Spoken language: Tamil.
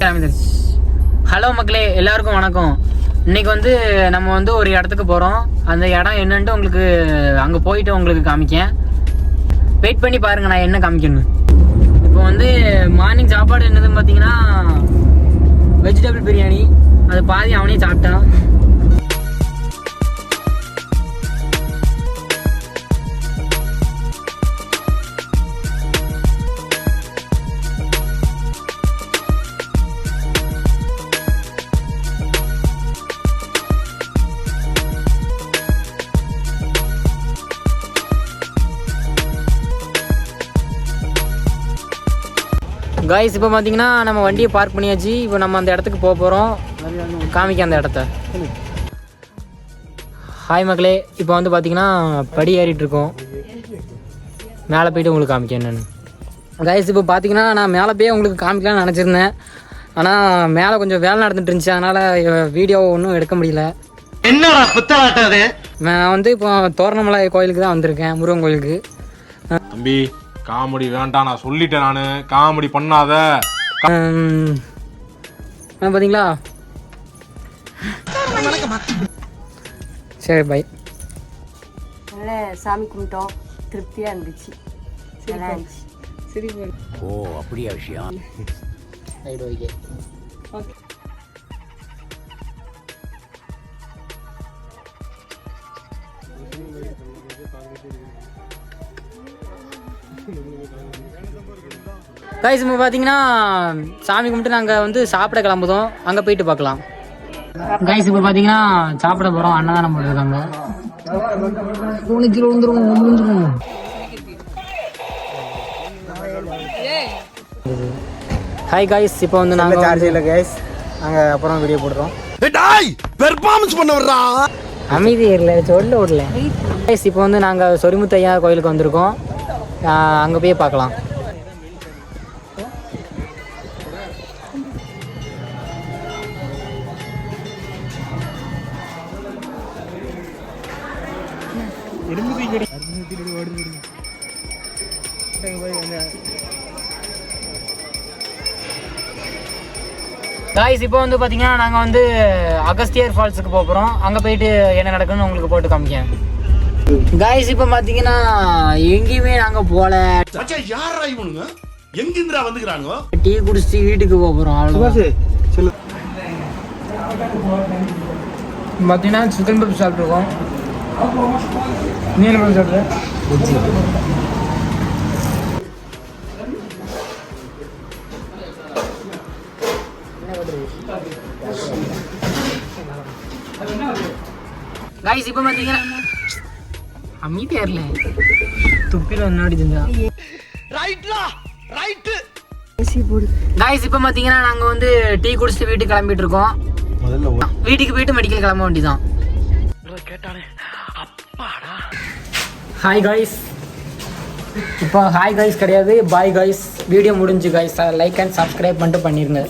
ஹலோ மக்களே, எல்லாருக்கும் வணக்கம். இன்னைக்கு வந்து நம்ம வந்து ஒரு இடத்துக்கு போகிறோம். அந்த இடம் என்னன்ட்டு உங்களுக்கு அங்கே போயிட்டு உங்களுக்கு காமிக்கேன். வெயிட் பண்ணி பாருங்க நான் என்ன காமிக்கணும். இப்போ வந்து மார்னிங் சாப்பாடு என்னதுன்னு பார்த்தீங்கன்னா வெஜிடபிள் பிரியாணி. அது பாதி அவனே சாப்பிட்டான். காய்ஸ், இப்போ பார்த்தீங்கன்னா நம்ம வண்டியை பார்க் பண்ணியாச்சு. இப்போ நம்ம அந்த இடத்துக்கு போக போகிறோம். காமிக்க அந்த இடத்த. ஹாய் மக்களே, இப்போ வந்து பார்த்தீங்கன்னா படி ஏறிட்டுருக்கோம். மேலே போய்ட்டு உங்களுக்கு காமிக்க என்னென்னு. காய்ஸ், இப்போ பார்த்தீங்கன்னா நான் மேலே போய் உங்களுக்கு காமிக்கலாம்னு நினச்சிருந்தேன். ஆனால் மேலே கொஞ்சம் வேலை நடந்துட்டு இருந்துச்சு. அதனால் வீடியோ ஒன்றும் எடுக்க முடியல. என்னடா புத்தலாட்டாது? நான் வந்து இப்போ தோரணமலை கோயிலுக்கு தான் வந்திருக்கேன், முருகன் கோயிலுக்கு. தம்பி, காமெடி வேண்டாம், நான் சொல்லிட்டேன். நானு காமெடி பண்ணாத. பாத்தீங்களா? சரி, பை. நல்ல சாமி கும்பிட்டோம், திருப்தியா இருந்துச்சு. சரி. ஓ, அப்படியா விஷயம்? Right, okay. கைஸ், இப்போ பார்த்தீங்கன்னா சாமி கும்பிட்டு நாங்கள் வந்து சாப்பிட கிளம்புதோம். அங்கே போயிட்டு பார்க்கலாம். கைஸ், இப்போ பார்த்தீங்கன்னா சாப்பிட போகிறோம். அன்னதானம் போட்டுருக்காங்க. ஹாய் கைஸ், இப்போ வந்து நாங்கள் சார்ஜ் இல்லை கைஸ். நாங்கள் அப்புறம் வீடியோ போடுறோம். பெர்ஃபார்மன்ஸ் பண்ண வர்றா. அமைதி இல்லை, சொல்ல விடல கைஸ். இப்போ வந்து நாங்கள் சொரிமுத்தையா கோயிலுக்கு வந்திருக்கோம். அங்கே போய் பார்க்கலாம். காய்ஸ், இப்போ வந்து பார்த்தீங்கன்னா நாங்கள் வந்து அகஸ்தியர் ஃபால்ஸுக்கு போகிறோம். அங்கே போயிட்டு என்ன நடக்குன்னு உங்களுக்கு போட்டு காமிக்கேன். காய்ஸ், இப்போ பார்த்தீங்கன்னா எங்கேயுமே நாங்கள் போகல. யாரா இவனுங்க? எங்கிருந்துடா வந்துக்கிறானுங்க? டீ குடிச்சிட்டு வீட்டுக்கு போகிறோம். அவ்வளோ பார்த்தீங்கன்னா சிக்கன் பப் சாப்பிட்ருக்கோம். நீ என்ன பண்ணி சாப்பிட்ற? காய்ஸ், இப்போ பார்த்தீங்கன்னா அமைதி ஏறல, துப்பில முன்னாடி இருந்தா. காய்ஸ், இப்போ பார்த்தீங்கன்னா நாங்கள் வந்து டீ குடிச்சிட்டு வீட்டுக்கு கிளம்பிட்டு இருக்கோம். வீட்டுக்கு போயிட்டு மெடிக்கல் கிளம்ப வேண்டியதான். Hi guys. இப்போ ஹாய் காய்ஸ் கிடையாது, பாய் காய்ஸ். வீடியோ முடிஞ்சு காய்ஸ். லைக் அண்ட் சப்ஸ்கிரைப் பண்ணிட்டு பண்ணிருங்க.